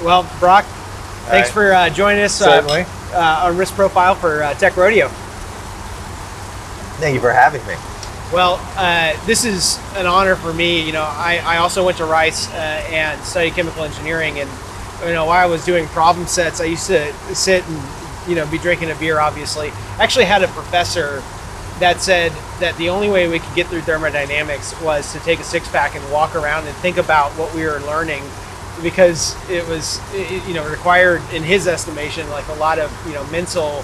Well, Brock, thanks for joining us Certainly. On Risk Profile for Tech Rodeo. Thank you for having me. Well, this is an honor for me. You know, I also went to Rice and studied chemical engineering, and while I was doing problem sets, I used to sit and be drinking a beer. Obviously, I actually had a professor that said that the only way we could get through thermodynamics was to take a six-pack and walk around and think about what we were learning, because it was required, in his estimation, like a lot of mental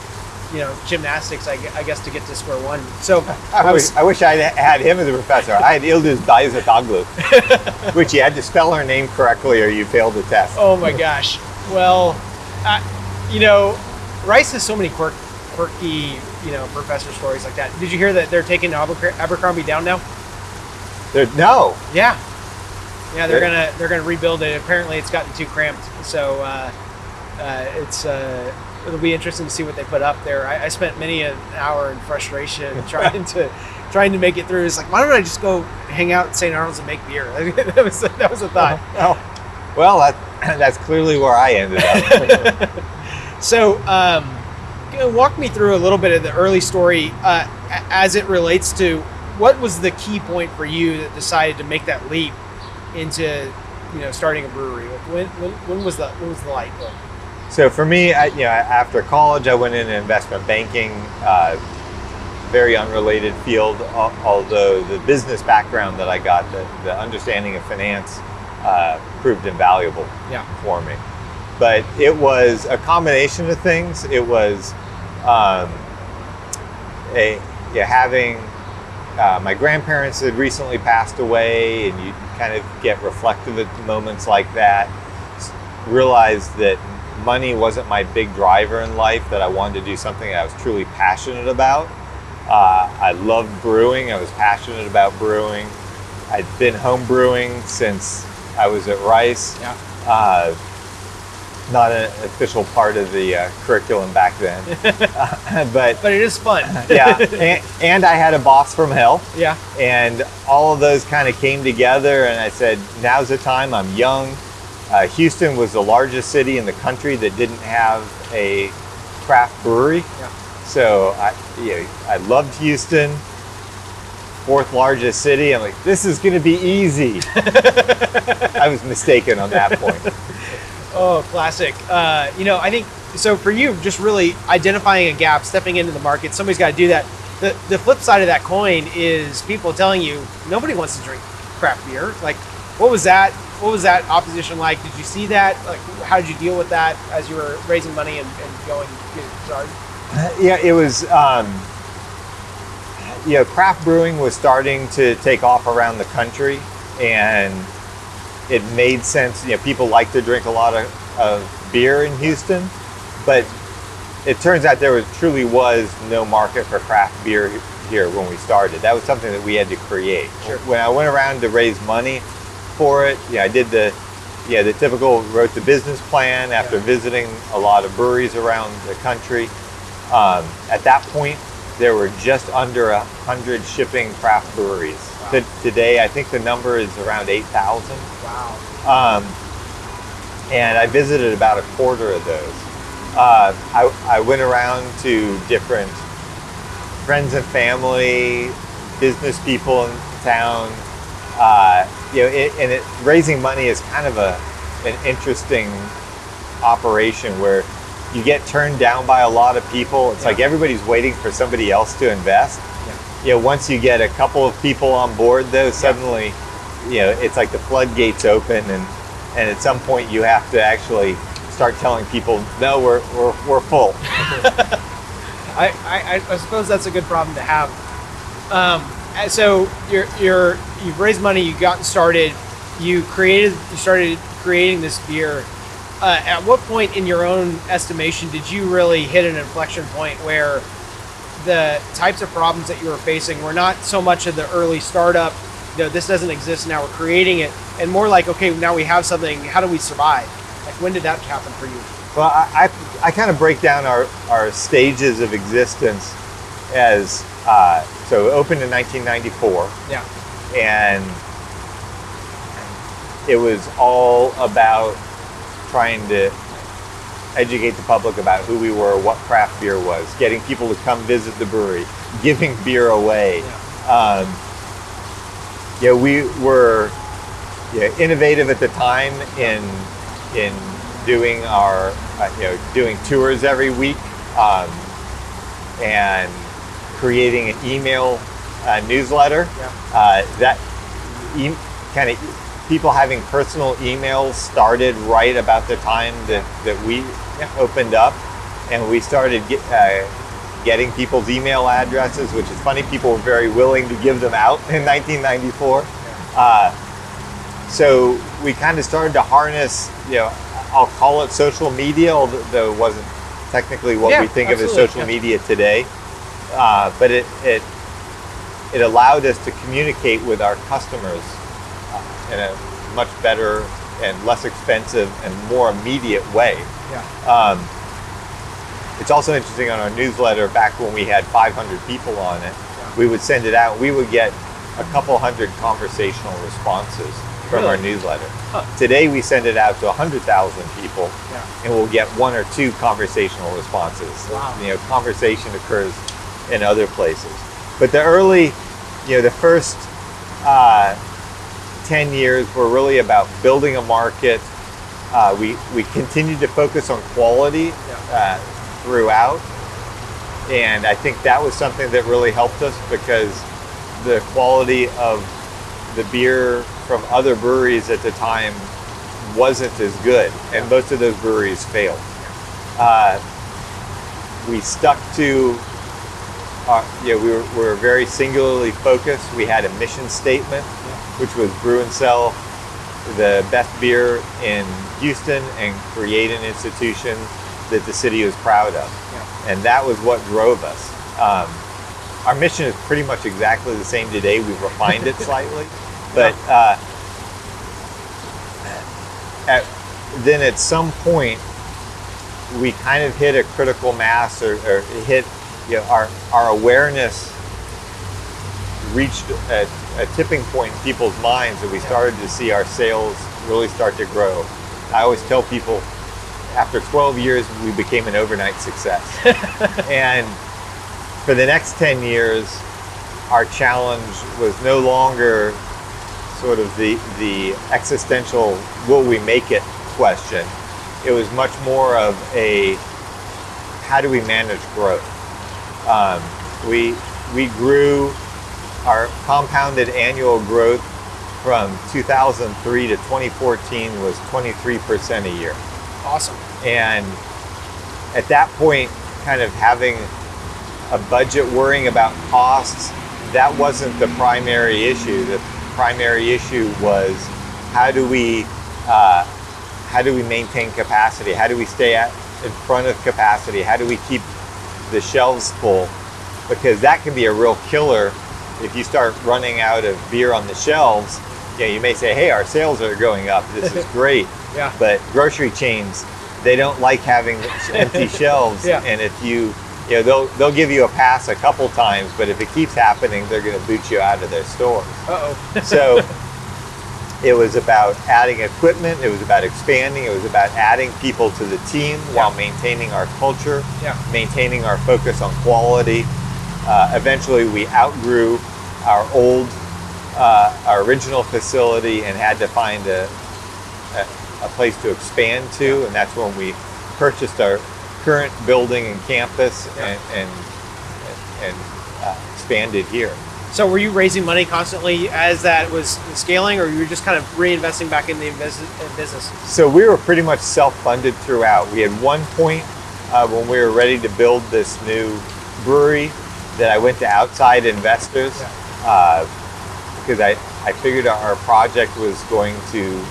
gymnastics, I guess, to get to square one. So I wish I had him as a professor. I had Ildız Dayızatoglu, which you had to spell her name correctly or you failed the test. Oh my gosh. Well, Rice has so many quirky professor stories like that. Did you hear that they're taking Abercrombie down now? No. Yeah, they're gonna rebuild it. Apparently, it's gotten too cramped, so it'll be interesting to see what they put up there. I spent many an hour in frustration trying to make it through. It's like, why don't I just go hang out at St Arnolds and make beer? that was a thought. Well, that's clearly where I ended up. So, walk me through a little bit of the early story as it relates to what was the key point for you that decided to make that leap into starting a brewery. When was the light bulb? So for me, after college, I went into investment banking, very unrelated field, although the business background that I got, the understanding of finance, proved invaluable for me. But it was a combination of things. It was having my grandparents had recently passed away, and you kind of get reflective at moments like that. Realized that money wasn't my big driver in life, that I wanted to do something I was truly passionate about. I loved brewing. I was passionate about brewing. I'd been home brewing since I was at Rice. Not an official part of the curriculum back then. but it is fun. and I had a boss from hell. Yeah. And all of those kind of came together, and I said, now's the time. I'm young. Houston was the largest city in the country that didn't have a craft brewery. Yeah. So I loved Houston, fourth largest city. I'm like, this is going to be easy. I was mistaken on that point. Oh, classic. I think, so for you, just really identifying a gap, stepping into the market, somebody's got to do that. The flip side of that coin is people telling you, nobody wants to drink craft beer. Like, what was that opposition like? Did you see that? Like, how did you deal with that as you were raising money and getting started? It was, craft brewing was starting to take off around the country, and it made sense. People like to drink a lot of beer in Houston, but it turns out there truly was no market for craft beer here when we started. That was something that we had to create. Sure. When I went around to raise money for it, I did the typical, wrote the business plan after visiting a lot of breweries around the country. At that point, there were just under 100 shipping craft breweries. Wow. Today, I think the number is around 8,000. Wow. And I visited about a quarter of those. I went around to different friends and family, business people in town. Raising money is kind of an interesting operation where you get turned down by a lot of people. It's like everybody's waiting for somebody else to invest. Once you get a couple of people on board, though, suddenly, it's like the floodgates open, and at some point you have to actually start telling people, no, we're full. I suppose that's a good problem to have. So you've raised money, you've gotten started, you started creating this beer. At what point in your own estimation did you really hit an inflection point where the types of problems that you were facing were not so much of the early startup, this doesn't exist, now we're creating it, and more like, okay, now we have something, how do we survive? Like, when did that happen for you? Well, I kind of break down our stages of existence as, so opened in 1994. Yeah. And it was all about trying to educate the public about who we were, what craft beer was, getting people to come visit the brewery, giving beer away. We were innovative at the time in doing our doing tours every week, and creating an email newsletter. That kind of people having personal emails started right about the time that we opened up, and we started getting people's email addresses, which is funny. People were very willing to give them out in 1994. So we kind of started to harness, I'll call it social media, although it wasn't technically what we think of as social media today. But it allowed us to communicate with our customers in a much better and less expensive and more immediate way. It's also interesting, on our newsletter, back when we had 500 people on it, we would send it out. We would get a couple hundred conversational responses from our newsletter. Today we send it out to 100,000 people, and we'll get 1 or 2 conversational responses. Conversation occurs in other places. But the first 10 years were really about building a market. We continued to focus on quality throughout, and I think that was something that really helped us, because the quality of the beer from other breweries at the time wasn't as good, and most of those breweries failed. We stuck to we were very singularly focused. We had a mission statement, which was brew and sell the best beer in Houston and create an institution that the city was proud of. And that was what drove us. Our mission is pretty much exactly the same today. We've refined it slightly. But then at some point, we kind of hit a critical mass, or hit, our awareness reached a tipping point in people's minds, that we started to see our sales really start to grow. I always tell people, after 12 years, we became an overnight success. And for the next 10 years, our challenge was no longer sort of the existential "will we make it" question. It was much more of a how do we manage growth. We grew our compounded annual growth from 2003 to 2014 was 23% a year. Awesome. And at that point, kind of having a budget, worrying about costs, that wasn't the primary issue. The primary issue was how do we maintain capacity? How do we stay in front of capacity? How do we keep the shelves full? Because that can be a real killer. If you start running out of beer on the shelves, you may say, hey, our sales are going up. This is great. But grocery chains, they don't like having empty shelves. And if they'll give you a pass a couple times, but if it keeps happening, they're going to boot you out of their store. So it was about adding equipment. It was about expanding. It was about adding people to the team while maintaining our culture, maintaining our focus on quality. Eventually, we outgrew our original facility and had to find a place to expand to, and that's when we purchased our current building and campus and expanded here. So were you raising money constantly as that was scaling, or you were just kind of reinvesting back in the business? So we were pretty much self-funded throughout. We had one point when we were ready to build this new brewery that I went to outside investors because I figured our project was going to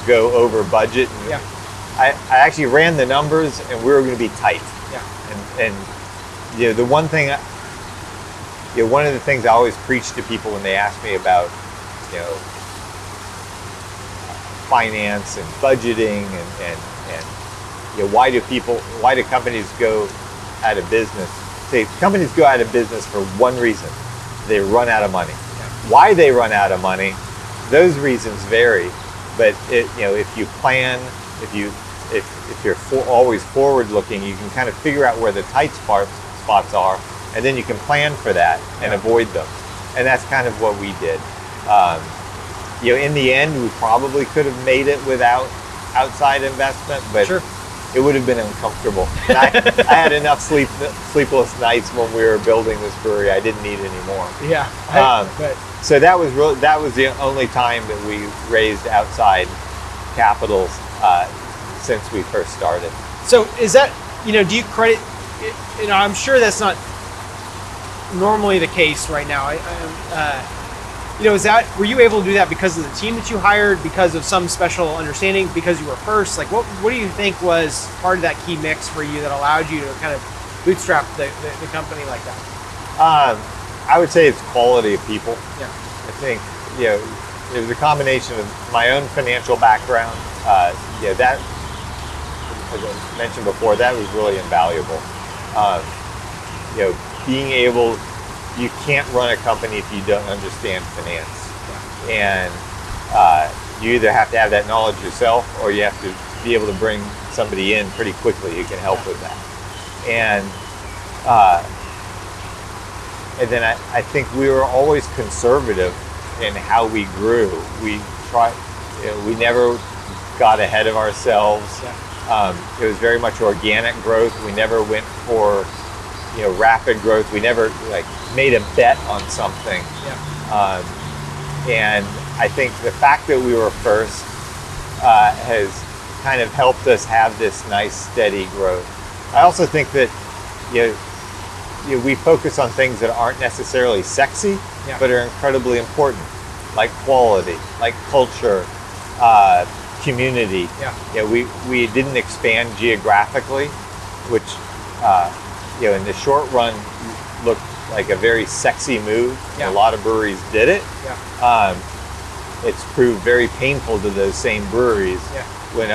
go over budget. And I actually ran the numbers, and we were going to be tight. And the one thing, one of the things I always preach to people when they ask me about, finance and budgeting and why do companies go out of business? Companies go out of business for one reason: they run out of money. Why they run out of money, those reasons vary. But if you plan, if you if you're always forward looking, you can kind of figure out where the tight spots are, and then you can plan for that and avoid them. And that's kind of what we did. In the end, we probably could have made it without outside investment, but Sure. it would have been uncomfortable. And I had enough sleepless nights when we were building this brewery. I didn't need any more. Yeah. But So that was the only time that we raised outside capitals since we first started. so is that, do you credit, I'm sure that's not normally the case right now. Were you able to do that because of the team that you hired, because of some special understanding, because you were first? Like, what do you think was part of that key mix for you that allowed you to kind of bootstrap the company like that? I would say it's quality of people. Yeah. I think, it was a combination of my own financial background. That, as I mentioned before, that was really invaluable. Being able, you can't run a company if you don't understand finance. Yeah. And you either have to have that knowledge yourself, or you have to be able to bring somebody in pretty quickly who can help with that. And then I think we were always conservative in how we grew. We never got ahead of ourselves. Yeah. It was very much organic growth. We never went for rapid growth. We never made a bet on something. Yeah. And I think the fact that we were first has kind of helped us have this nice steady growth. I also think that we focus on things that aren't necessarily sexy, yeah, but are incredibly important, like quality, like culture, community. Yeah. We didn't expand geographically, which in the short run looked like a very sexy move. Yeah. A lot of breweries did it. Yeah. It's proved very painful to those same breweries. Yeah. When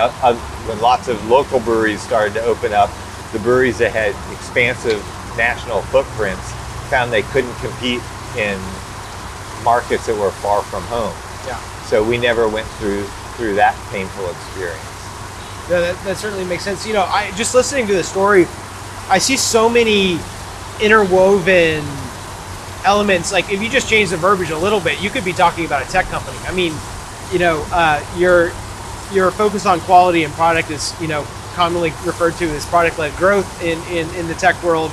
lots of local breweries started to open up, the breweries that had expansive national footprints found they couldn't compete in markets that were far from home. Yeah. So we never went through that painful experience. Yeah, that certainly makes sense. I just listening to the story, I see so many interwoven elements. Like, if you just change the verbiage a little bit, you could be talking about a tech company. I mean, your focus on quality and product is, commonly referred to as product-led growth in the tech world.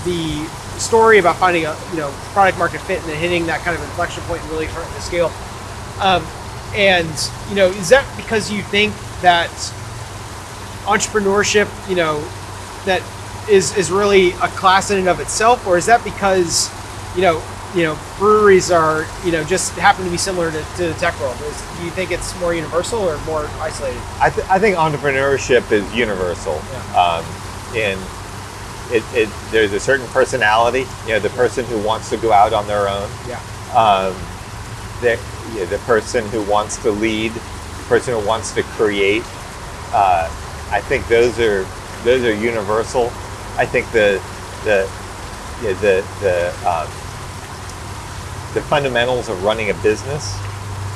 The story about finding a product market fit and then hitting that kind of inflection point and really starting to scale. Is that because you think that entrepreneurship, that is really a class in and of itself, or is that because breweries are just happen to be similar to the tech world? Do you think it's more universal or more isolated? I think entrepreneurship is universal. Yeah. There's a certain personality, the person who wants to go out on their own. Yeah. The person who wants to lead, the person who wants to create. I think those are universal. I think the fundamentals of running a business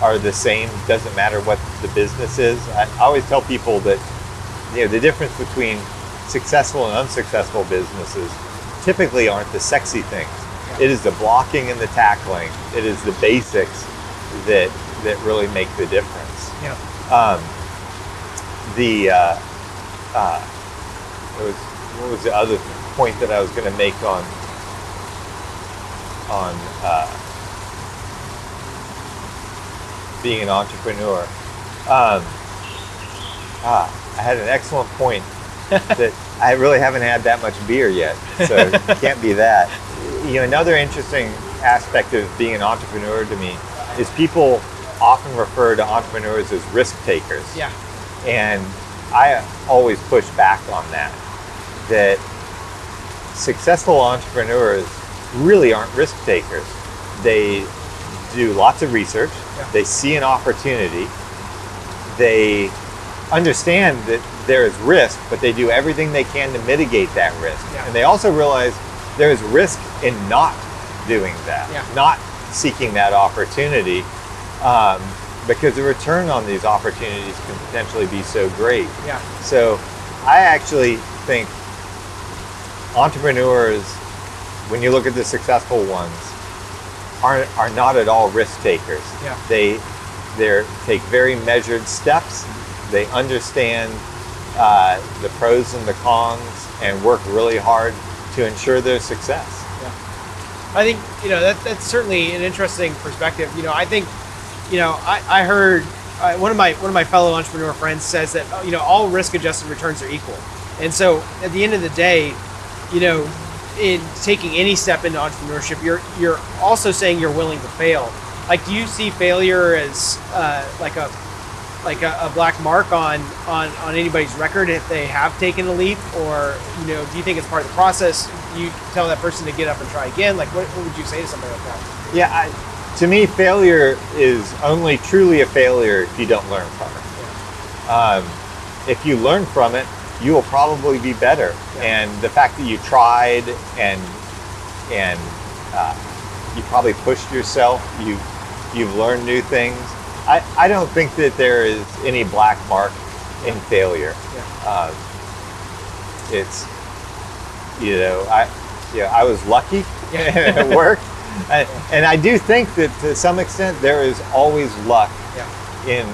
are the same. Doesn't matter what the business is. I always tell people that the difference between successful and unsuccessful businesses typically aren't the sexy things. Yeah. It is the blocking and the tackling. It is the basics that really make the difference. Yeah. What was the other point that I was going to make on being an entrepreneur? I had an excellent point that I really haven't had that much beer yet, so it can't be that. Another interesting aspect of being an entrepreneur to me is people often refer to entrepreneurs as risk takers. Yeah. And I always push back on that successful entrepreneurs really aren't risk takers. They do lots of research. Yeah. They see an opportunity. They understand that there is risk, but they do everything they can to mitigate that risk. Yeah. And they also realize there is risk in not doing that, not seeking that opportunity. because the return on these opportunities can potentially be so great. Yeah. So I actually think entrepreneurs, when you look at the successful ones, are not at all risk takers. Yeah. They take very measured steps. They understand the pros and the cons and work really hard to ensure their success. Yeah. I think, that's certainly an interesting perspective. I think, I heard one of my fellow entrepreneur friends says that, all risk adjusted returns are equal. And so at the end of the day, in taking any step into entrepreneurship, you're also saying you're willing to fail. Like, do you see failure as like a black mark on anybody's record if they have taken a leap, or do you think it's part of the process? You tell that person to get up and try again. Like, what would you say to somebody like that? Yeah, to me, failure is only truly a failure if you don't learn from it. Yeah. If you learn from it, you will probably be better. Yeah. And the fact that you tried and you probably pushed yourself, you've learned new things. I don't think that there is any black mark in failure. Yeah. It's, I was lucky and it worked. And I do think that to some extent there is always luck in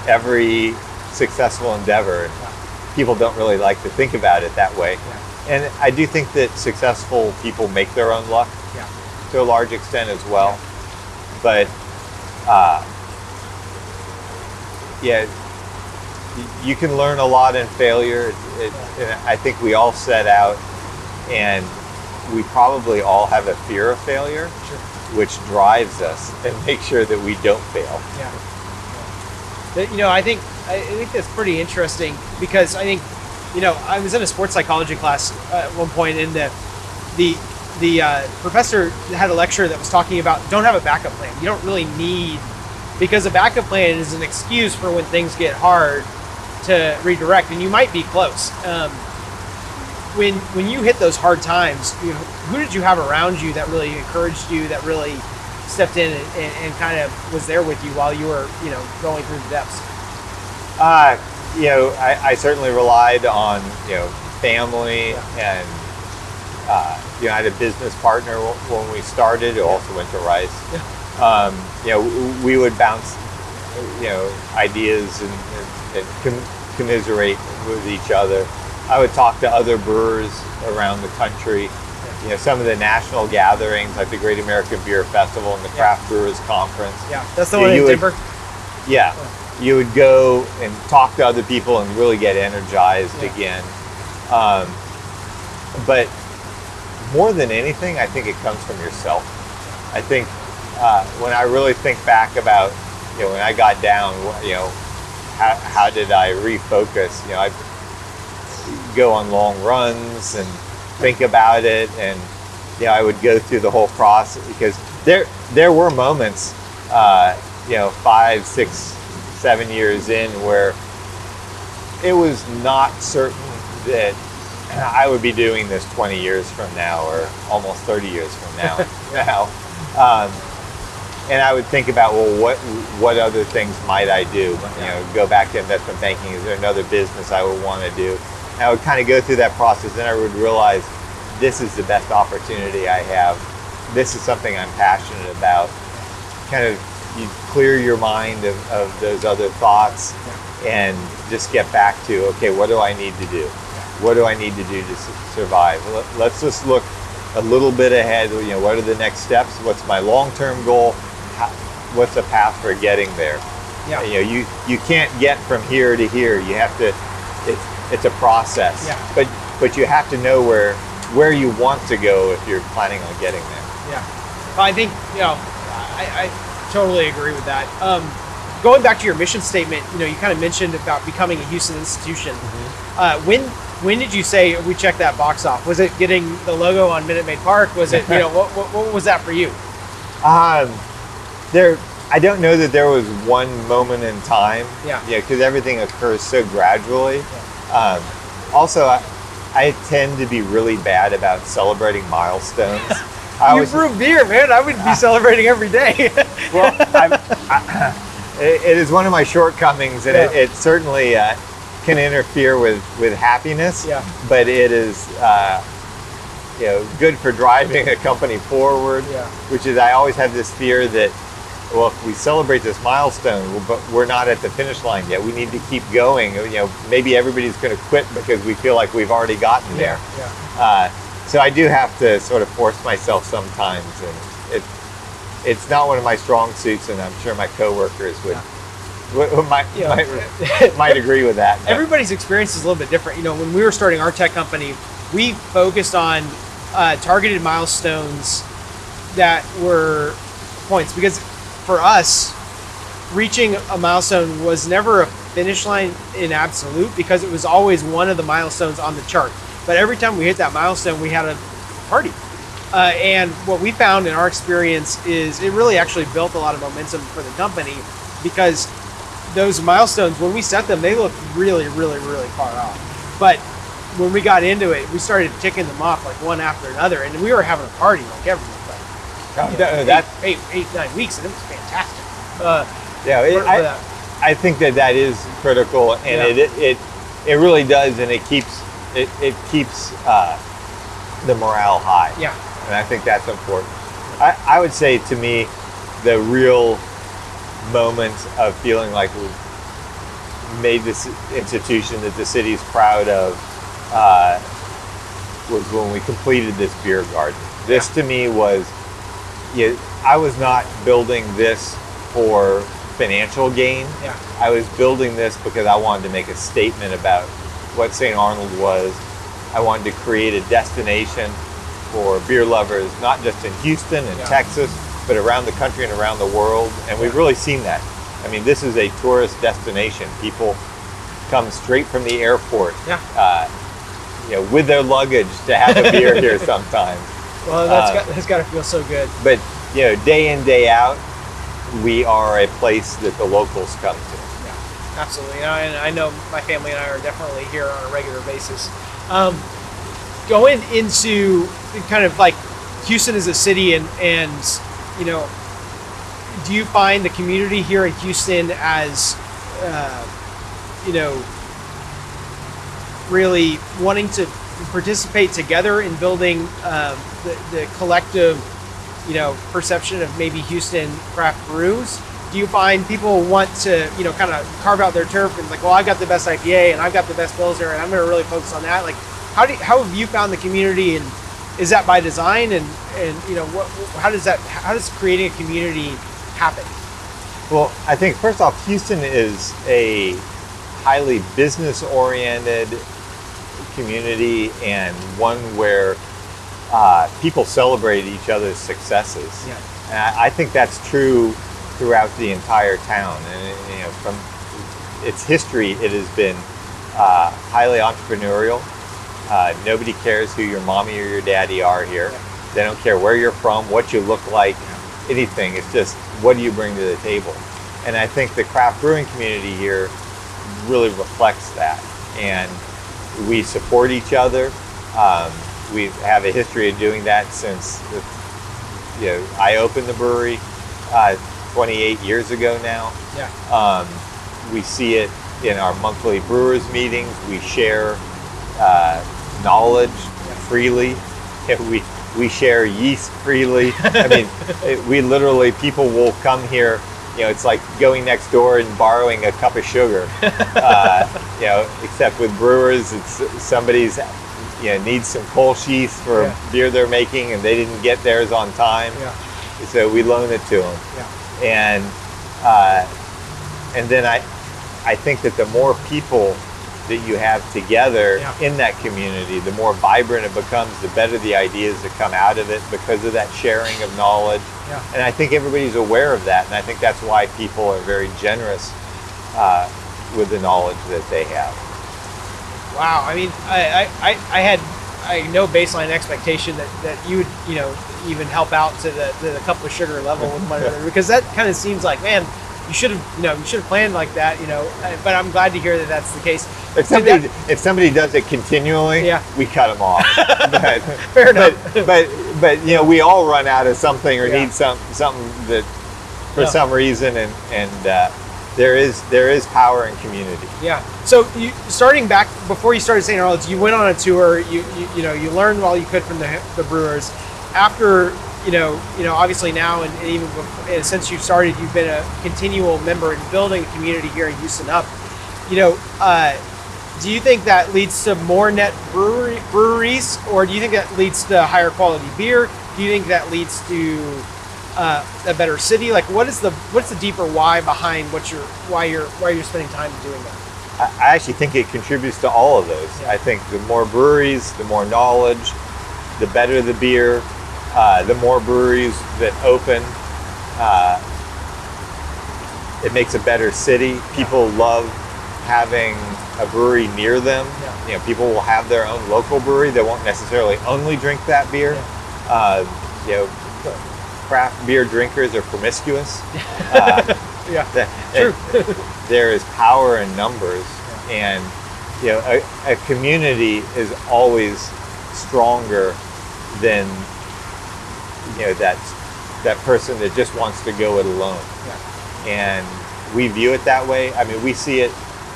every successful endeavor. Yeah. People don't really like to think about it that way. Yeah. And I do think that successful people make their own luck to a large extent as well. But you can learn a lot in failure. And I think we all set out, and we probably all have a fear of failure, which drives us and makes sure that we don't fail. Yeah. I think that's pretty interesting, because I think, I was in a sports psychology class at one point, and the professor had a lecture that was talking about don't have a backup plan. You don't really need, because a backup plan is an excuse for when things get hard to redirect, and you might be close. When you hit those hard times, who did you have around you that really encouraged you, that really stepped in and kind of was there with you while you were, going through the depths? I certainly relied on, family, and, I had a business partner when we started who also went to Rice. We would bounce, ideas and commiserate with each other. I would talk to other brewers around the country. Some of the national gatherings, like the Great American Beer Festival and the Craft Brewers Conference. Yeah, that's the one in Denver. Yeah, you would go and talk to other people and really get energized again. But more than anything, I think it comes from yourself. I think when I really think back about, when I got down, how did I refocus? I go on long runs and think about it, and I would go through the whole process, because there were moments 5, 6, 7 years in where it was not certain that I would be doing this 20 years from now, or almost 30 years from now. And I would think about, well, what other things might I do? Go back to investment banking. Is there another business I would want to do? And I would kind of go through that process, and I would realize this is the best opportunity I have. This is something I'm passionate about. Kind of, you clear your mind of those other thoughts and just get back to, okay, what do I need to do? What do I need to do to survive? Let's just look a little bit ahead. What are the next steps? What's my long-term goal? What's the path for getting there? Yeah. You can't get from here to here. You have to. It's a process. Yeah. But you have to know where you want to go if you're planning on getting there. Yeah. I think I totally agree with that. Going back to your mission statement, you kind of mentioned about becoming a Houston institution. Mm-hmm. When did you say we checked that box off? Was it getting the logo on Minute Maid Park? Was it what was that for you? I don't know that there was one moment in time. Yeah. Because everything occurs so gradually. Yeah. Also, I tend to be really bad about celebrating milestones. You brew beer, man. I would be celebrating every day. Well, it is one of my shortcomings, and it certainly can interfere with happiness. Yeah. But it is good for driving a company forward. Yeah. Which is, I always have this fear that, well, if we celebrate this milestone, but we're not at the finish line yet. We need to keep going. Maybe everybody's going to quit because we feel like we've already gotten there. Yeah. So I do have to sort of force myself sometimes, and it's not one of my strong suits, and I'm sure my coworkers might agree with that. But Everybody's experience is a little bit different. When we were starting our tech company, we focused on targeted milestones that were points, because for us, reaching a milestone was never a finish line in absolute, because it was always one of the milestones on the chart. But every time we hit that milestone, we had a party. And what we found in our experience is it really actually built a lot of momentum for the company, because those milestones, when we set them, they looked really, really, really far off. But when we got into it, we started ticking them off like one after another, and we were having a party like every 8-9 weeks, and it was fantastic. I think that is critical, and it really does, and it keeps the morale high. Yeah. And I think that's important. I would say, to me, the real moment of feeling like we've made this institution that the city's proud of was when we completed this beer garden. This to me was, I was not building this for financial gain. Yeah. I was building this because I wanted to make a statement about what St. Arnold was. I wanted to create a destination for beer lovers, not just in Houston and Texas, but around the country and around the world. And we've really seen that. I mean, this is a tourist destination. People come straight from the airport, with their luggage to have a beer here sometimes. Well, that's got to feel so good. But day in, day out, we are a place that the locals come to. Yeah, absolutely. And I know my family and I are definitely here on a regular basis. Going into kind of like Houston as a city, and do you find the community here in Houston as really wanting to participate together in building the collective perception of maybe Houston craft brews? Do you find people want to kind of carve out their turf and like, well, I've got the best IPA and I've got the best Pilsner and I'm going to really focus on that? Like, how have you found the community, and is that by design, and how does creating a community happen? Well, I think first off, Houston is a highly business oriented community, and one where people celebrate each other's successes. Yeah. And I think that's true throughout the entire town. And from its history, it has been highly entrepreneurial. Nobody cares who your mommy or your daddy are here. Yeah. They don't care where you're from, what you look like, anything. It's just, what do you bring to the table? And I think the craft brewing community here really reflects that. And we support each other. We have a history of doing that since I opened the brewery 28 years ago now. Yeah. We see it in our monthly brewers meetings. We share knowledge freely. We share yeast freely. I mean, we literally, people will come here. It's like going next door and borrowing a cup of sugar. Except with brewers, it's somebody's needs some Kolsch yeast for beer they're making, and they didn't get theirs on time. Yeah. So we loan it to them. Yeah. And then I think that the more people that you have together in that community, the more vibrant it becomes, the better the ideas that come out of it because of that sharing of knowledge. Yeah. And I think everybody's aware of that, and I think that's why people are very generous with the knowledge that they have. Wow. I mean, I had no baseline expectation that you would even help out to the cup of sugar level with one another, because that kind of seems like, man, you should have planned like that, but I'm glad to hear that that's the case. If somebody does it continually, we cut them off. But, fair enough. But we all run out of something or need something that for some reason, and there is power in community. Yeah. So you starting back before you started St Arnolds, you went on a tour. You learned while you could from the brewers. After obviously now and even before, and since you've started, you've been a continual member in building a community here in Houston up. Do you think that leads to more net breweries, or do you think that leads to higher quality beer? Do you think that leads to a better city? Like, what's the deeper why behind why you're spending time doing that? I actually think it contributes to all of those. Yeah. I think the more breweries, the more knowledge, the better the beer, the more breweries that open. It makes a better city. People love having a brewery near them. Yeah. People will have their own local brewery. They won't necessarily only drink that beer. Yeah. Craft beer drinkers are promiscuous. Yeah, true. There is power in numbers, and a community is always stronger than that person that just wants to go it alone. Yeah. And we view it that way. I mean, we see it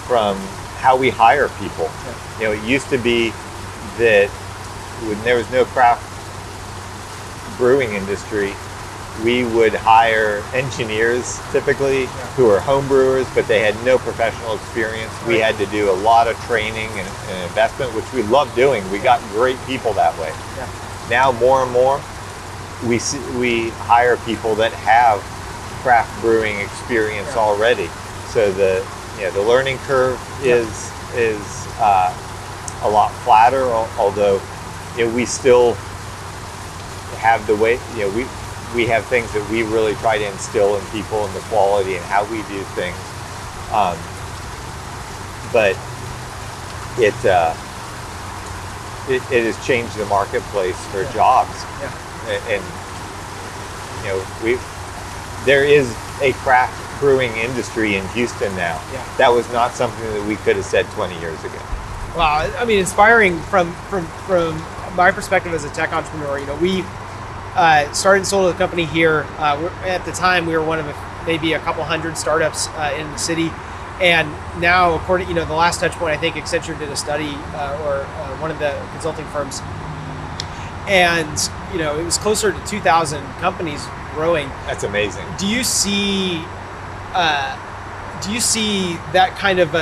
from how we hire people. Yeah. It used to be that when there was no craft brewing industry, we would hire engineers typically who are home brewers, but they had no professional experience. We had to do a lot of training and investment, which we love doing. We got great people that way. Yeah. Now more and more, we hire people that have craft brewing experience already. So the learning curve is a lot flatter, although we still have the way we have things that we really try to instill in people and the quality and how we do things. But it has changed the marketplace for jobs. Yeah. And there is a craft brewing industry in Houston now. Yeah. That was not something that we could have said 20 years ago. Wow, I mean, inspiring from my perspective as a tech entrepreneur. We started and sold a company here. At the time, we were one of maybe a couple hundred startups in the city, and now, according the last touch point, I think Accenture did a study, or one of the consulting firms, and it was closer to 2,000 companies growing. That's amazing. Do you see that kind of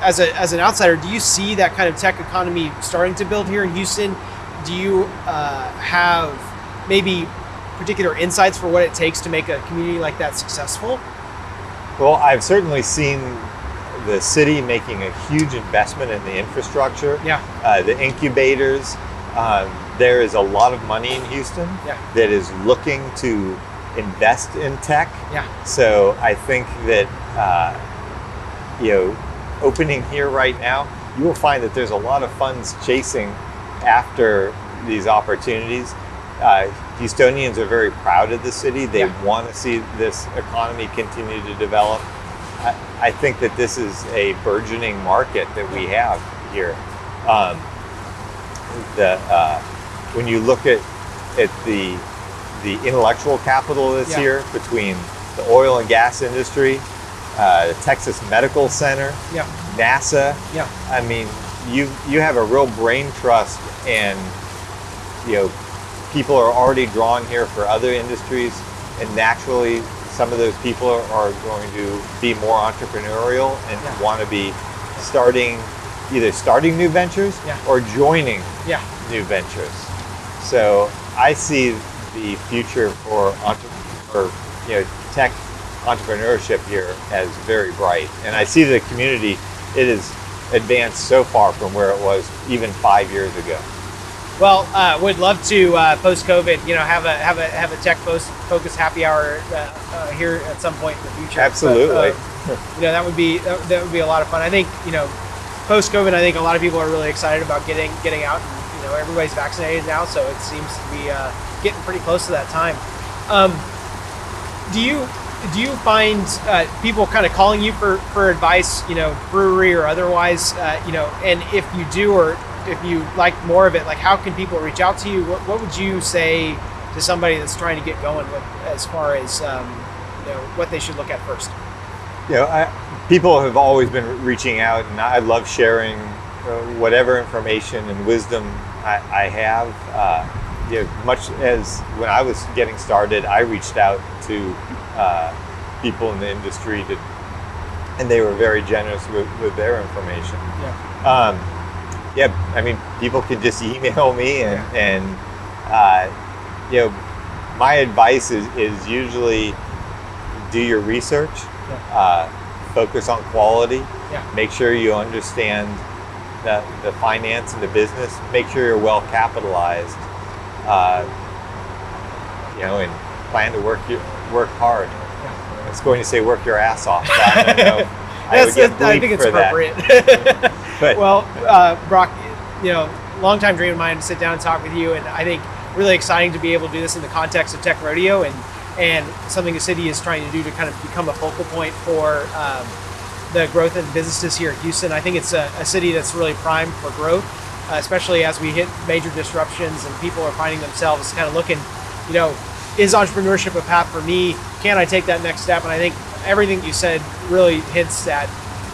as an outsider? Do you see that kind of tech economy starting to build here in Houston? Do you have maybe particular insights for what it takes to make a community like that successful? Well, I've certainly seen the city making a huge investment in the infrastructure. Yeah. The incubators. There is a lot of money in Houston that is looking to invest in tech. Yeah. So I think that opening here right now, you will find that there's a lot of funds chasing after these opportunities. Houstonians are very proud of the city. They want to see this economy continue to develop. I think that this is a burgeoning market that we have here. When you look at the intellectual capital that's here between the oil and gas industry, the Texas Medical Center, NASA. Yeah. I mean, you have a real brain trust, and people are already drawn here for other industries, and naturally some of those people are going to be more entrepreneurial and want to be either starting new ventures or joining new ventures. So I see the future for tech entrepreneurship here as very bright, and I see the community. It has advanced so far from where it was even 5 years ago. Well, would love to post-COVID, have a tech focus happy hour here at some point in the future. Absolutely. But, that would be a lot of fun. I think post-COVID, I think a lot of people are really excited about getting out. And, everybody's vaccinated now, so it seems to be getting pretty close to that time. Do you find people kind of calling you for advice, brewery or otherwise, and if you do, or if you like more of it, like how can people reach out to you? What would you say to somebody that's trying to get going with, as far as what they should look at first? People have always been reaching out, and I love sharing whatever information and wisdom I have. Much as when I was getting started, I reached out to people in the industry and they were very generous with their information. I mean, people can just email me, and my advice is usually do your research, focus on quality, make sure you understand the finance and the business, make sure you're well capitalized, and plan to work hard. I was going to say work your ass off, but I don't know. I think it's appropriate. But, well, Brock, longtime dream of mine to sit down and talk with you, and I think really exciting to be able to do this in the context of Tech Rodeo and something the city is trying to do to kind of become a focal point for the growth in businesses here in Houston. I think it's a city that's really primed for growth, especially as we hit major disruptions and people are finding themselves kind of looking, is entrepreneurship a path for me? Can I take that next step? And I think everything you said really hints at,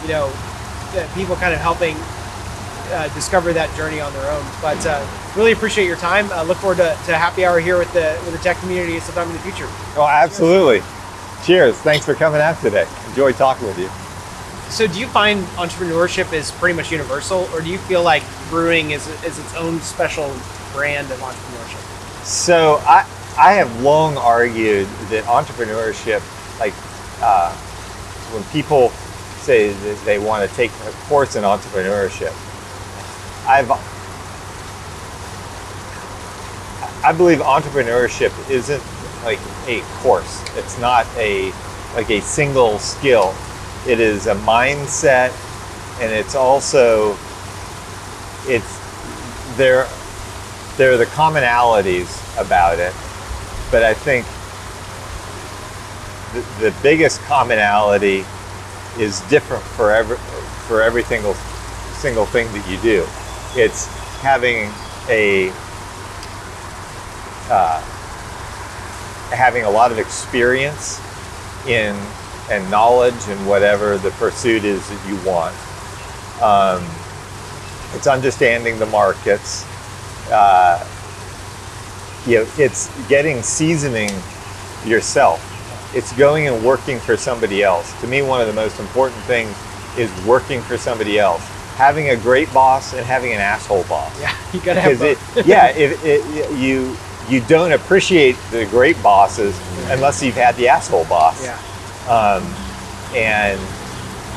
that people kind of helping discover that journey on their own. But really appreciate your time. Look forward to happy hour here with the tech community sometime in the future. Oh, absolutely. Cheers. Thanks for coming out today. Enjoyed talking with you. So do you find entrepreneurship is pretty much universal, or do you feel like brewing is its own special brand of entrepreneurship? So I have long argued that entrepreneurship, when people say that they want to take a course in entrepreneurship, I believe entrepreneurship isn't like a course. It's not a single skill. It is a mindset, and it's also there are the commonalities about it, but I think the biggest commonality is different for every single thing that you do. It's having a lot of experience and knowledge in whatever the pursuit is that you want. It's understanding the markets. It's getting seasoning yourself. It's going and working for somebody else. To me, one of the most important things is working for somebody else. Having a great boss and having an asshole boss. Yeah, you gotta have both. You don't appreciate the great bosses unless you've had the asshole boss. Yeah. And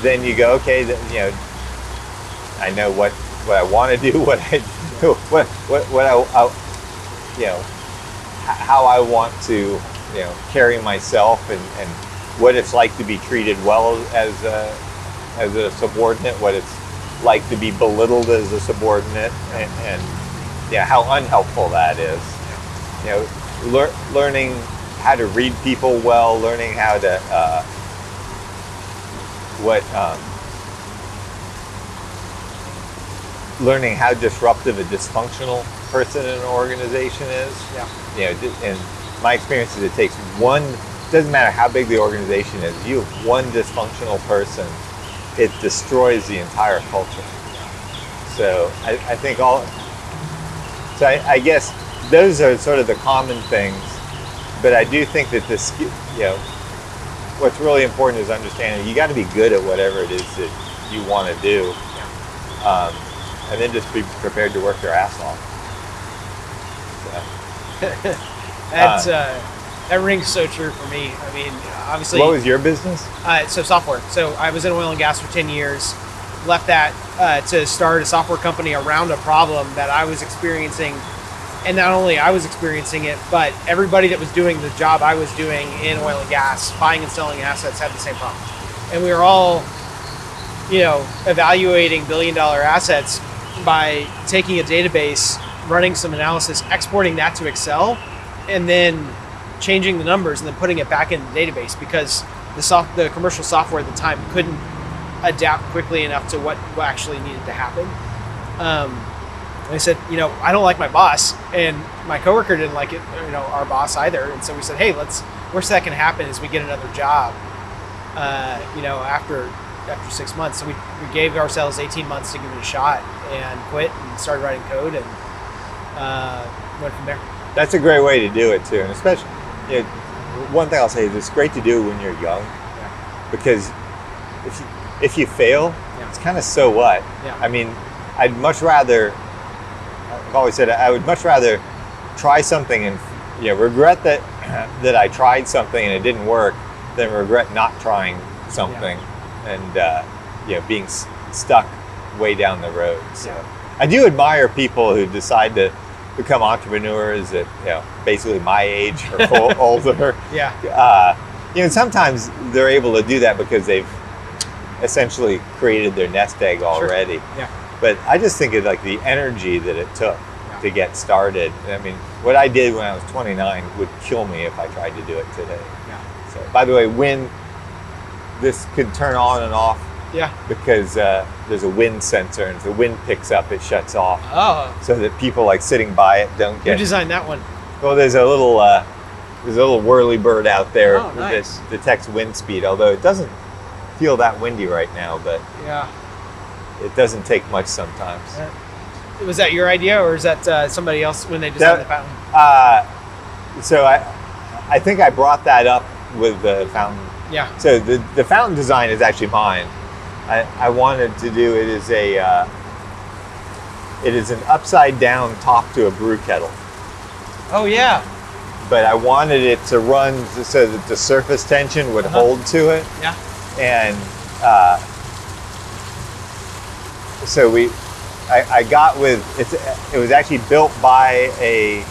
then you go, okay, I know what I want to do, how I want to, carry myself, and what it's like to be treated well as a subordinate, what it's like to be belittled as a subordinate, and how unhelpful that is. Learning how to read people well, learning how to learning how disruptive a dysfunctional person in an organization is. And my experience is it takes one. Doesn't matter how big the organization is. You have one dysfunctional person, it destroys the entire culture. So I think I guess those are sort of the common things. But I do think that what's really important is understanding you got to be good at whatever it is that you want to do, and then just be prepared to work your ass off. So. That rings so true for me. I mean, obviously. What was your business? So software. So I was in oil and gas for 10 years. Left that to start a software company around a problem that I was experiencing. And not only I was experiencing it, but everybody that was doing the job I was doing in oil and gas, buying and selling assets, had the same problem. And we were all, evaluating billion-dollar assets by taking a database, running some analysis, exporting that to Excel, and then changing the numbers and then putting it back in the database because the commercial software at the time couldn't adapt quickly enough to what actually needed to happen. I said, I don't like my boss, and my coworker didn't like it, our boss either. And so we said, hey, worst that can happen is we get another job. after 6 months. So we gave ourselves 18 months to give it a shot and quit and started writing code and went from there. That's a great way to do it too, and especially, one thing I'll say is it's great to do when you're young, because if you fail, it's kind of so what. Yeah. I mean, I've always said I would much rather try something and regret that I tried something and it didn't work than regret not trying something and being stuck way down the road. So I do admire people who decide to become entrepreneurs at basically my age or older. Sometimes they're able to do that because they've essentially created their nest egg already. Sure. Yeah. But I just think of like the energy that it took to get started. I mean, what I did when I was 29 would kill me if I tried to do it today. Yeah. So, by the way, wind, this could turn on and off. Yeah. Because there's a wind sensor, and if the wind picks up, it shuts off. Oh. So that people like sitting by it don't get. Who designed that one? Well, there's a little whirly bird out there that detects wind speed. Although it doesn't feel that windy right now, but it doesn't take much sometimes. Was that your idea, or is that somebody else when they designed the fountain? So I think I brought that up with the fountain. Yeah. So the fountain design is actually mine. I wanted to do it as it is an upside down top to a brew kettle. Oh yeah. But I wanted it to run so that the surface tension would hold to it. Yeah. And so I got with it was actually built by a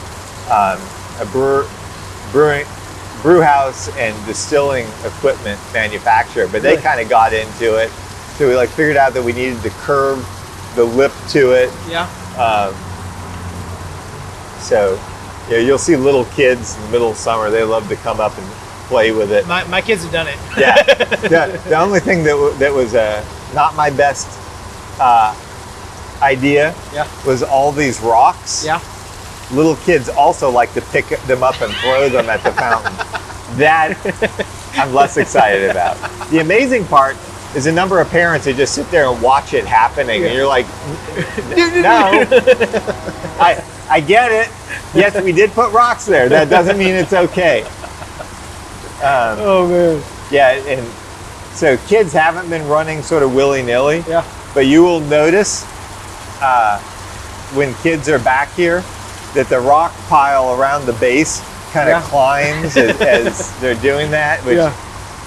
brew house and distilling equipment manufacturer, but they kind of got into it. So we figured out that we needed to curve the lip to it. Yeah. So you'll see little kids in the middle of summer. They love to come up and play with it. My kids have done it. Yeah. The only thing that was not my best idea was all these rocks. Yeah. Little kids also like to pick them up and throw them at the fountain. That I'm less excited about. The amazing part is the number of parents that just sit there and watch it happening, and you're like, no, I get it. Yes, we did put rocks there. That doesn't mean it's okay. Oh man. Yeah, and so kids haven't been running sort of willy-nilly. Yeah. But you will notice when kids are back here that the rock pile around the base kind of climbs as they're doing that, which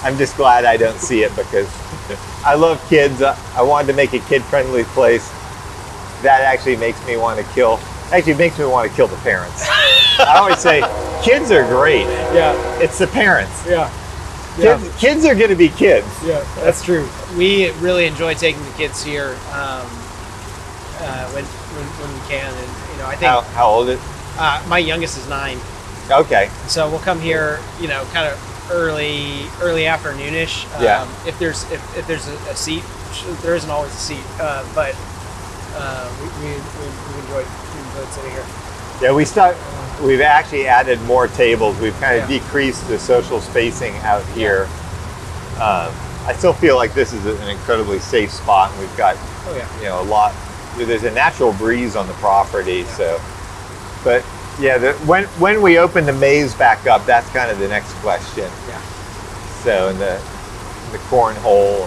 I'm just glad I don't see it, because I love kids. I wanted to make a kid-friendly place. That actually makes me want to kill the parents. I always say, kids are great. Yeah. It's the parents. Yeah. Kids are going to be kids. Yeah, that's true. We really enjoy taking the kids here when we can, and I think. How old is? My youngest is 9. Okay. So we'll come here, kind of early afternoonish. If there's a seat, there isn't always a seat, but we enjoy sitting here. Yeah, we've actually added more tables. We've kind of decreased the social spacing out here. I still feel like this is an incredibly safe spot, and we've got a lot. There's a natural breeze on the property, so. But when we open the maze back up, that's kind of the next question. Yeah. So in the cornhole.